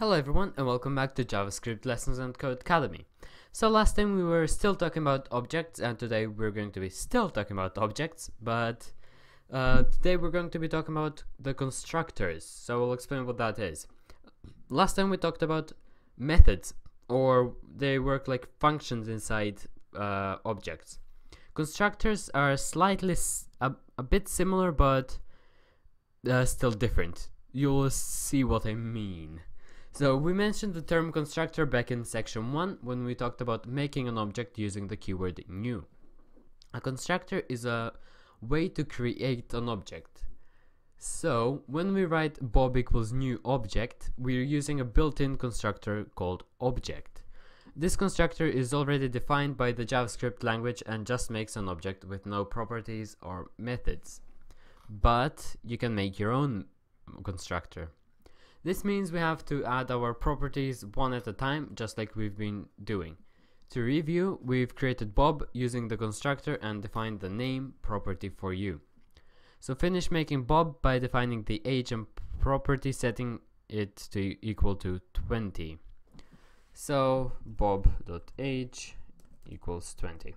Hello everyone and welcome back to JavaScript Lessons on Codecademy. So last time we were still talking about objects and today we're going to be still talking about objects, but today we're going to be talking about the constructors. So we'll explain what that is. Last time we talked about methods, or they work like functions inside objects. Constructors are slightly a bit similar but still different. You'll see what I mean. So we mentioned the term constructor back in section 1 when we talked about making an object using the keyword new. A constructor is a way to create an object. So when we write Bob equals new object, we're using a built-in constructor called object. This constructor is already defined by the JavaScript language and just makes an object with no properties or methods. But you can make your own constructor. This means we have to add our properties one at a time, just like we've been doing. To review, we've created Bob using the constructor and defined the name property for you. So finish making Bob by defining the age and property, setting it to equal to 20. So bob.age equals 20.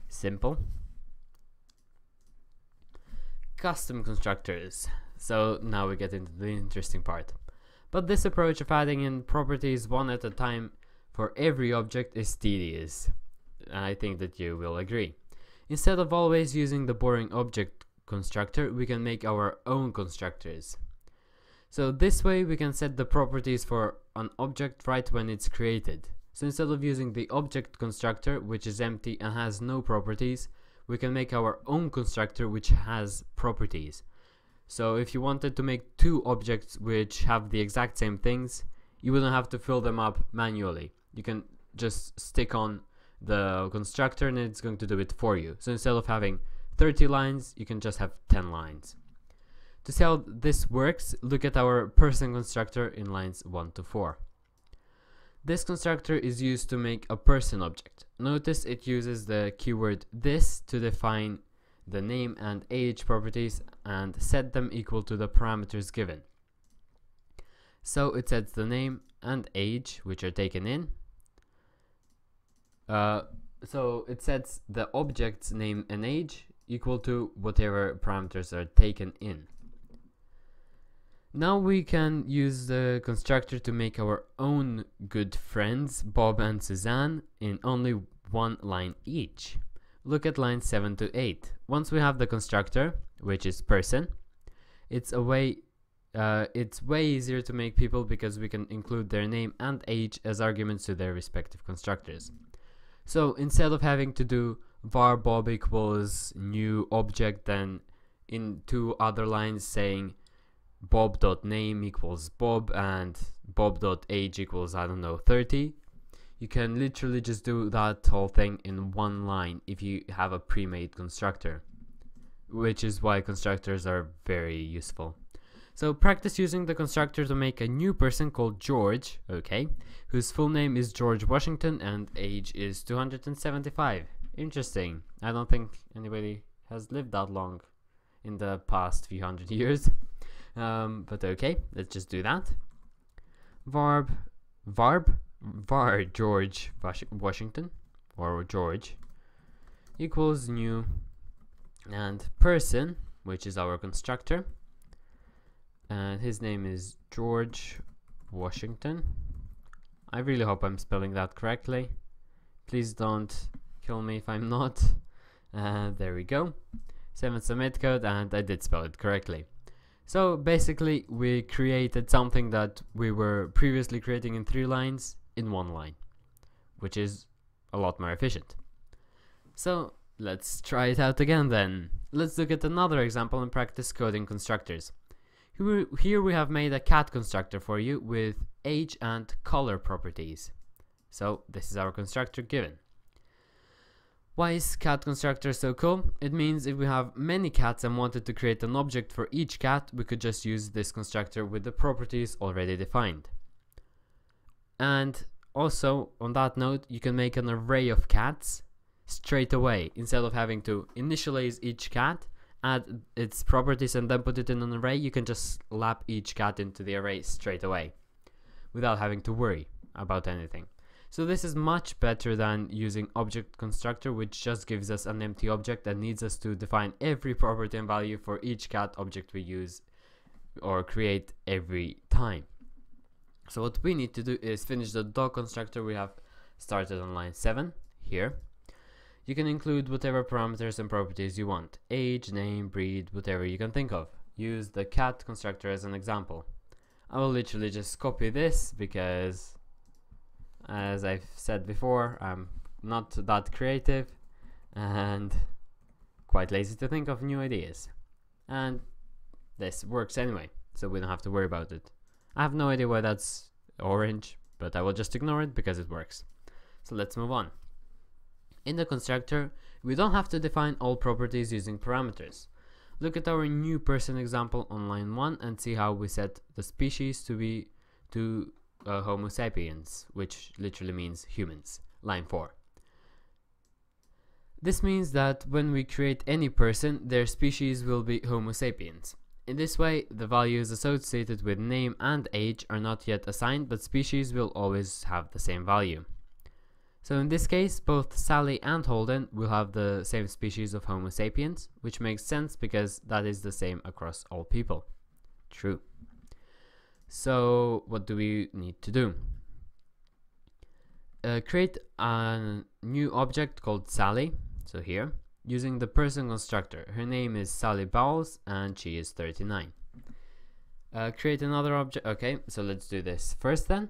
Simple. Custom constructors. So now we get into the interesting part. But this approach of adding in properties one at a time for every object is tedious. I think that you will agree. Instead of always using the boring object constructor, we can make our own constructors. So this way we can set the properties for an object right when it's created. So instead of using the object constructor, which is empty and has no properties, we can make our own constructor which has properties. So if you wanted to make two objects which have the exact same things, you wouldn't have to fill them up manually. You can just stick on the constructor and it's going to do it for you. So instead of having 30 lines, you can just have 10 lines. To see how this works, look at our person constructor in lines 1 to 4. This constructor is used to make a person object. Notice it uses the keyword this to define the name and age properties and set them equal to the parameters given. So it sets the name and age which are taken in. So it sets the object's name and age equal to whatever parameters are taken in. Now we can use the constructor to make our own good friends Bob and Suzanne in only one line each. Look at lines 7 to 8. Once we have the constructor, which is person, it's way easier to make people because we can include their name and age as arguments to their respective constructors. So instead of having to do var bob equals new object, then in two other lines saying bob.name equals bob and bob.age equals, I don't know, 30, you can literally just do that whole thing in one line if you have a pre-made constructor, which is why constructors are very useful. So practice using the constructor to make a new person called George, okay, whose full name is George Washington and age is 275. Interesting. I don't think anybody has lived that long in the past few hundred years. But okay, let's just do that. var George Washington, or George, equals new, and person, which is our constructor, and his name is George Washington. I really hope I'm spelling that correctly. Please don't kill me if I'm not. There we go. 7 submit code, and I did spell it correctly. So basically we created something that we were previously creating in 3 lines in 1 line, which is a lot more efficient. So let's try it out again then. Let's look at another example and practice coding constructors. Here we have made a cat constructor for you with age and color properties. So this is our constructor given. Why is cat constructor so cool? It means if we have many cats and wanted to create an object for each cat, we could just use this constructor with the properties already defined. And also, on that note, you can make an array of cats straight away. Instead of having to initialize each cat, add its properties and then put it in an array, you can just slap each cat into the array straight away. without having to worry about anything. So this is much better than using object constructor, which just gives us an empty object and needs us to define every property and value for each cat object we use or create every time. So what we need to do is finish the dog constructor we have started on line 7 here. You can include whatever parameters and properties you want, age, name, breed, whatever you can think of. Use the cat constructor as an example. I will literally just copy this because, as I've said before, I'm not that creative and quite lazy to think of new ideas. And this works anyway, so we don't have to worry about it. I have no idea why that's orange, but I will just ignore it because it works. So let's move on. In the constructor, we don't have to define all properties using parameters. Look at our new person example on line 1 and see how we set the species to be Homo sapiens, which literally means humans. Line 4. This means that when we create any person, their species will be Homo sapiens. In this way, the values associated with name and age are not yet assigned, but species will always have the same value. So in this case, both Sally and Holden will have the same species of Homo sapiens, which makes sense because that is the same across all people. True. So what do we need to do? Create a new object called Sally, so here, using the person constructor. Her name is Sally Bowles and she is 39. Create another object. Okay, so let's do this first then.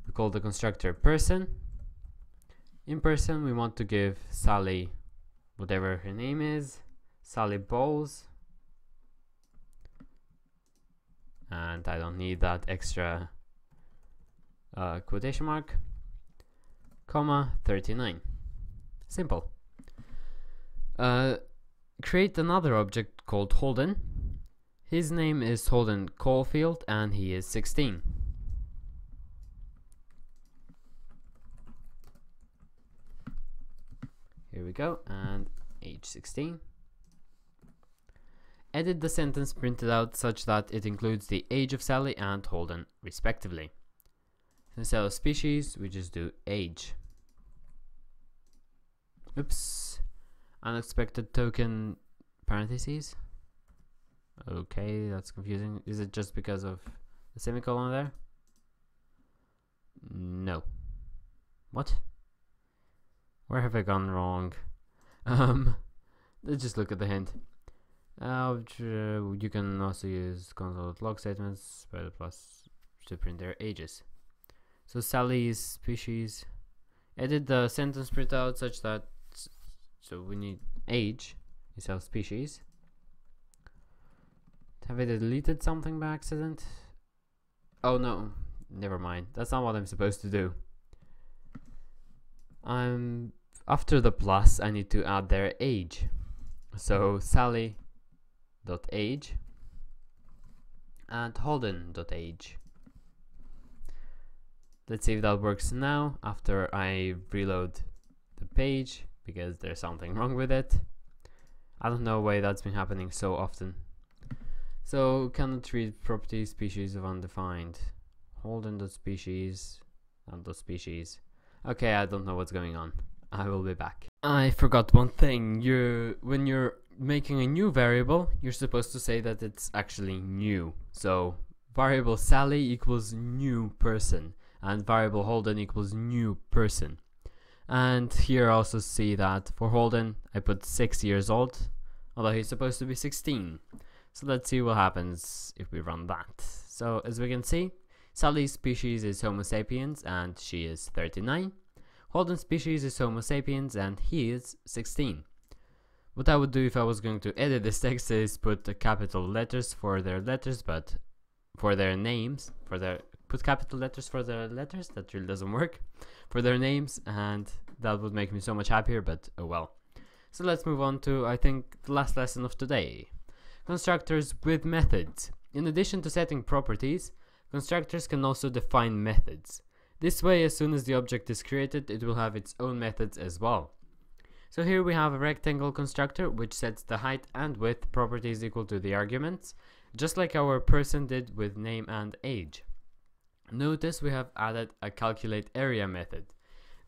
We call the constructor person. In person we want to give Sally whatever her name is, Sally Bowles, and I don't need that extra quotation mark, comma 39. Simple. Create another object called Holden. His name is Holden Caulfield and he is 16. Here we go, and age 16. Edit the sentence printed out such that it includes the age of Sally and Holden respectively. Instead of species, we just do age. Oops. Unexpected token parentheses. Okay, that's confusing. Is it just because of the semicolon there? No. What? Where have I gone wrong? Let's just look at the hint. You can also use console.log statements by the plus to print their ages. So Sally is species. Edit the sentence printout such that, so we need age instead of species. Have I deleted something by accident? Oh no, never mind. That's not what I'm supposed to do. After the plus, I need to add their age. So Sally.age and Holden.age. Let's see if that works now after I reload the page, because there's something wrong with it. I don't know why that's been happening so often. So cannot read property species of undefined. Holden.species and .species. Okay, I don't know what's going on. I will be back. I forgot one thing. When you're making a new variable, you're supposed to say that it's actually new. So variable Sally equals new person and variable Holden equals new person. And here I also see that for Holden I put 6 years old, although he's supposed to be 16. So let's see what happens if we run that. So as we can see, Sally's species is Homo sapiens and she is 39. Holden's species is Homo sapiens and he is 16. What I would do if I was going to edit this text is put the capital letters for their letters, but for their names, put capital letters for their letters. That really doesn't work. For their names, and that would make me so much happier, but oh well. So let's move on to, I think, the last lesson of today. Constructors with methods. In addition to setting properties, constructors can also define methods. This way, as soon as the object is created, it will have its own methods as well. So here we have a rectangle constructor which sets the height and width properties equal to the arguments, just like our person did with name and age. Notice we have added a calculate area method.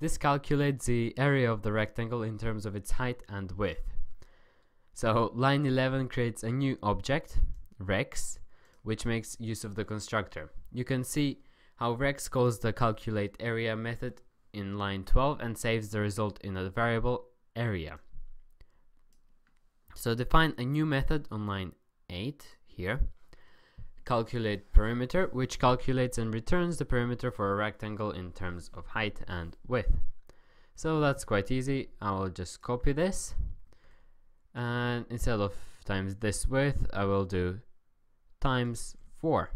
This calculates the area of the rectangle in terms of its height and width. So line 11 creates a new object, rex, which makes use of the constructor. You can see how rex calls the calculate area method in line 12 and saves the result in a variable area. So define a new method on line 8 here. Calculate perimeter, which calculates and returns the perimeter for a rectangle in terms of height and width. So that's quite easy. I will just copy this, and instead of times this width, I will do times 4.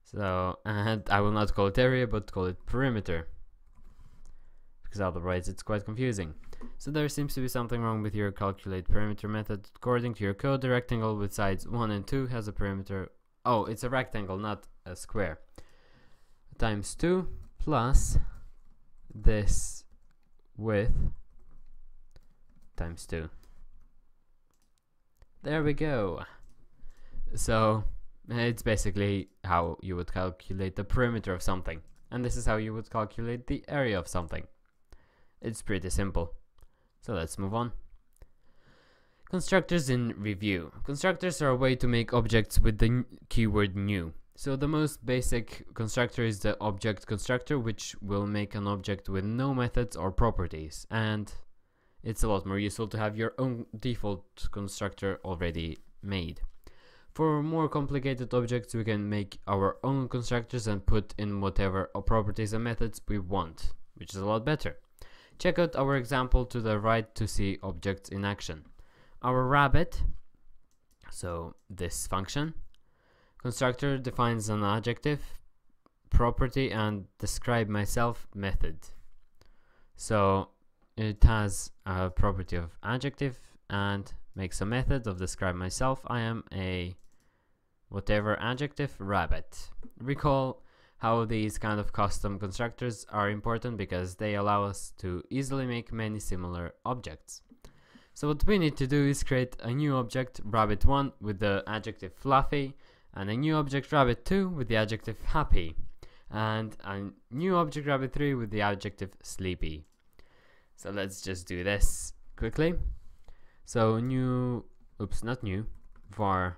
So, and I will not call it area, but call it perimeter, because otherwise it's quite confusing. So there seems to be something wrong with your calculate perimeter method. According to your code, the rectangle with sides 1 and 2 has a perimeter. Oh, it's a rectangle, not a square. Times 2 plus this width times 2. There we go. So it's basically how you would calculate the perimeter of something. And this is how you would calculate the area of something. It's pretty simple. So let's move on. Constructors in review. Constructors are a way to make objects with the keyword new. So the most basic constructor is the object constructor, which will make an object with no methods or properties. And it's a lot more useful to have your own default constructor already made. For more complicated objects, we can make our own constructors and put in whatever properties and methods we want, which is a lot better. Check out our example to the right to see objects in action. Our rabbit, so this function, constructor defines an adjective, property, and describe myself method. So it has a property of adjective and makes a method of describe myself. I am a whatever adjective rabbit. Recall how these kind of custom constructors are important because they allow us to easily make many similar objects. So what we need to do is create a new object rabbit1 with the adjective fluffy, and a new object rabbit2 with the adjective happy, and a new object rabbit3 with the adjective sleepy. So let's just do this quickly. So new, oops, not new, var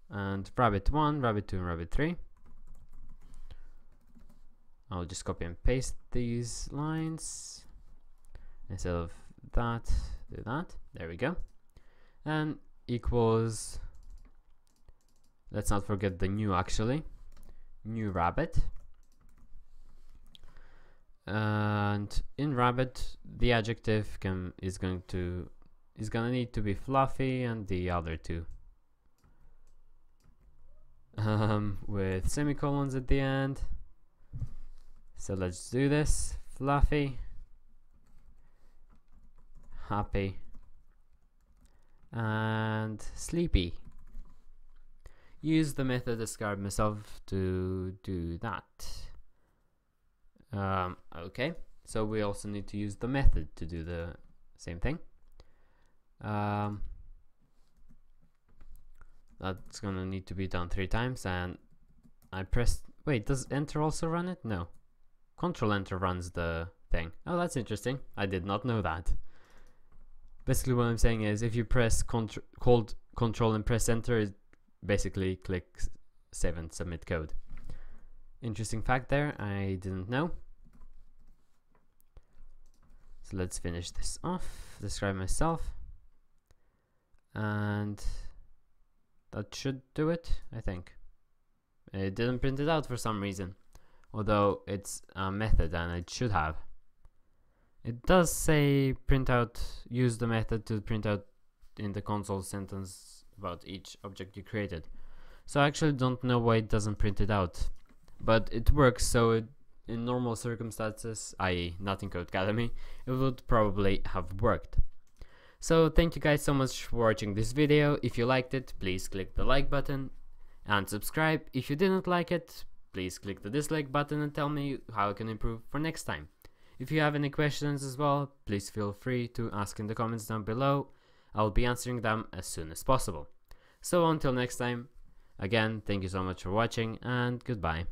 and rabbit1, rabbit2, and rabbit3. I'll just copy and paste these lines. Instead of that, do that. There we go. And equals, let's not forget the new actually, new rabbit. And in rabbit, the adjective is gonna need to be fluffy, and the other two with semicolons at the end. So let's do this. Fluffy, happy, and sleepy. Use the method describe myself to do that. Okay, so we also need to use the method to do the same thing. That's gonna need to be done 3 times, and I pressed, wait, does enter also run it? No, control enter runs the thing. Oh, that's interesting. I did not know that. Basically what I'm saying is if you press hold control and press enter, it basically clicks save and submit code. Interesting fact there, I didn't know. So let's finish this off, describe myself, and that should do it, I think. It didn't print it out for some reason, although it's a method and it should have. It does say print out, use the method to print out in the console sentence about each object you created. So I actually don't know why it doesn't print it out, but it works. So in normal circumstances, i.e. not in Codecademy, it would probably have worked. So thank you guys so much for watching this video. If you liked it, please click the like button and subscribe. If you didn't like it, please click the dislike button and tell me how I can improve for next time. If you have any questions as well, please feel free to ask in the comments down below. I'll be answering them as soon as possible. So until next time, again, thank you so much for watching, and goodbye.